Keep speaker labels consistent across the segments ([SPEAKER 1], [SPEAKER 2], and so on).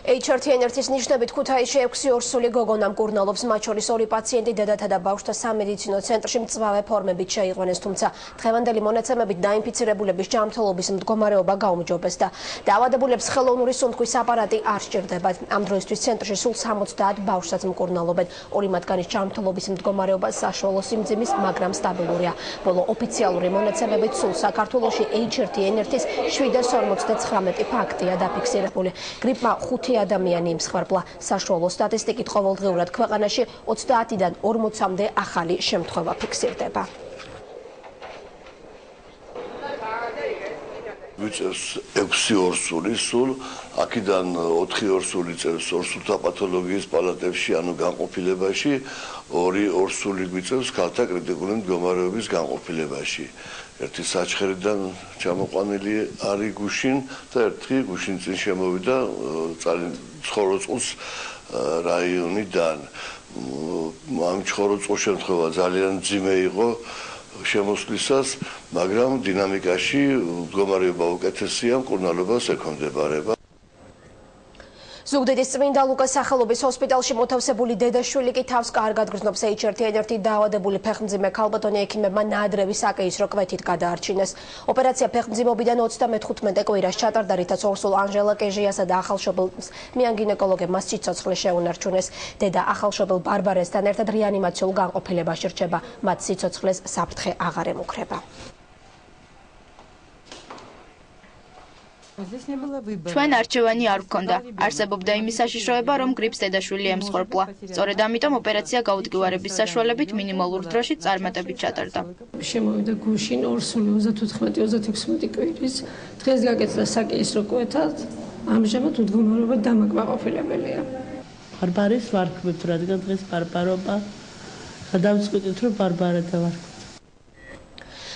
[SPEAKER 1] HRT-1-ის ნიშნებით ქუთაისში 6 ორსული გოგონა მკურნალობს, მათ შორის 2 პაციენტი დედათა და ბავშვთა სამედიცინო ცენტრში მწვავე ფორმებით შეიყვანეს, თუმცა დღევანდელი მონაცემებით დაინფიცირებულების ჯანმრთელობის მდგომარეობა გაუმჯობეს და დაავადებულებს ხელოვნური სუნთქვის აპარატი არ სჭირდებათ. ამ დროისთვის ცენტრში სულ 70 ბავშვსაც მკურნალობენ. 2 მათგანის ჯანმრთელობის მდგომარეობა საშუალო სიმძიმის, მაგრამ სტაბილურია. ბოლო ოფიციალური მონაცემებით სულ საქართველოში HRT-1-ის 749 ფაქტია დაფიქსირებული. გრიპმა 5 ადამიანი იმსხვერპლა. საშუალო სტატისტიკით ყოველდღიურად ქვეყანაში 30-დან 40-მდე ახალი შემთხვევა ფიქსირდება.
[SPEAKER 2] ვიწერს 6 ორსული სულ, აქედან 4 ორსული წერს ორსულთა პათოლოგიის პალატებში, ანუ განყოფილებაში, 2 ორსული გვიწერს ქალთა კრიტიკული მდგომარეობის განყოფილებაში. ერთი საჩხერიდან ჩამოყვანილი არის გუშინ და ერთი გუშინ წინ შემოვიდა ცხოროწყუს რაიონიდან. ამ ცხოროწყუს შემთხვევა ძალიან მძიმე იყო შემოსვლისას, მაგრამ დინამიკაში მდგომარეობა უკეთესია, მკურნალობას ექვემდებარება.
[SPEAKER 1] ზუგდიდის წმინდა ლუკას სახელობის ჰოსპიტალში მოთავსებული დედაშვილი კი თავს კარგად გრძნობს. HRT-1 დაავადებული ფეხმძიმე ქალბატონი ექიმებმა ნაადრევი საკეისრო კვეთით გადაარჩინეს. ოპერაცია ფეხმძიმობიდან 35 კვირას ჩატარდა, რითაც ორსულ ანჟელა კეჟიასა და ახალშობილს მიან გინეკოლოგებმა სიცოცხლე შეუნარჩუნეს. დედა ახალშობილ ბარბარესთან ერთად რეანიმაციულ განყოფილებაში რჩება. მათ სიცოცხლეს საფრთხე აღარ ემუქრება.
[SPEAKER 3] ჩვენ არჩევანი არ გვქონდა. არსებობდა იმის საშიშროება, რომ გრიპს დედაშვილი ემსხვერპლა. სწორედ ამიტომ ოპერაცია გაუდგევარების საშუალებით მინიმალურ დროში წარმატებით ჩატარდა.
[SPEAKER 4] შემოვიდა გუშინ ორსული 34-36 კვირის. დღეს გაკეთდა საკეისრო კვეთად. ამჟამად მდგომარეობა დამაკმაყოფილებელია.
[SPEAKER 5] ბარბარეს ვარქმევთ, რადგან დღეს ბარბარობა. გადავწყვიტეთ, რომ ბარბარადა ვარქმევთ.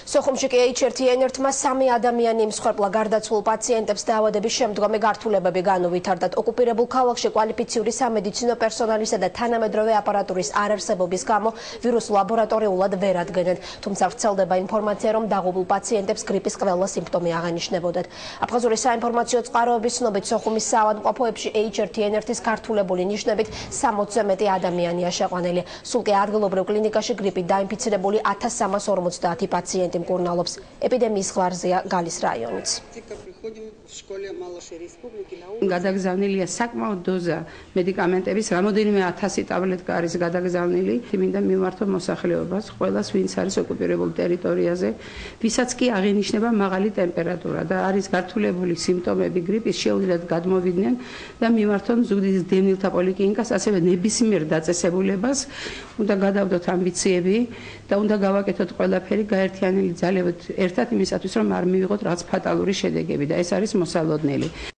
[SPEAKER 1] სოხუმში კი HRT-1-მა 3 ადამიანი იმსხვერპლა. გარდაცვლილ პაციენტებს დაავადების შემდგომი გართულებები განუვითარდათ. ოკუპირებულ ქალაქში კვალიფიციური სამედიცინო პერსონალისა და თანამედროვე აპარატურის არარსებობის გამო ვირუსს ლაბორატორიულად ვერ ადგენენ. თუმცა ვრცელდება ინფორმაცია, რომ დაღუპულ პაციენტებს გრიპის ყველა სიმპტომი აღანიშნებოდათ. აფხაზური საინფორმაციო წყაროების ცნობით სოხუმის საავადმყოფოებში HRT-1-ის გართულებული ნიშნებით 60-ზე მეტი ადამიანია შეყვანილი. სულ კი ადგილობრივ კლინიკაში გრიპით დაინფიცირებული 1350 პაციენტი მკურნალობს. ეპიდემიის ღვარზეა გალის რაიონიც.
[SPEAKER 6] გადაგზავნილია საკმაოდ დოზა მედიკამენტების, რამოდენიმე 1000 ტაბლეტკა არის გადაგზავნილი. მინდა მიმართო მოსახლეობას, ყველას, ვინც არის ოკუპირებულ ტერიტორიაზე, ვისაც კი აღინიშნება მაღალი ტემპერატურა და არის გართულებული სიმპტომები გრიპის, შეუძლიათ გადმოვიდნენ და მიმართონ ზუგდიდის დევნილთა პოლიკლინიკას, ასევე ნებისმიერ დაწესებულებას. უნდა გადავდოთ ამბიციები და უნდა გავაკეთოთ ყველაფერი გაერთიანილი ძალებით ერთად იმისათვის, რომ არ მივიღოთ რაღაც ფატალური შედეგები და ეს არის მოსალოდნელი.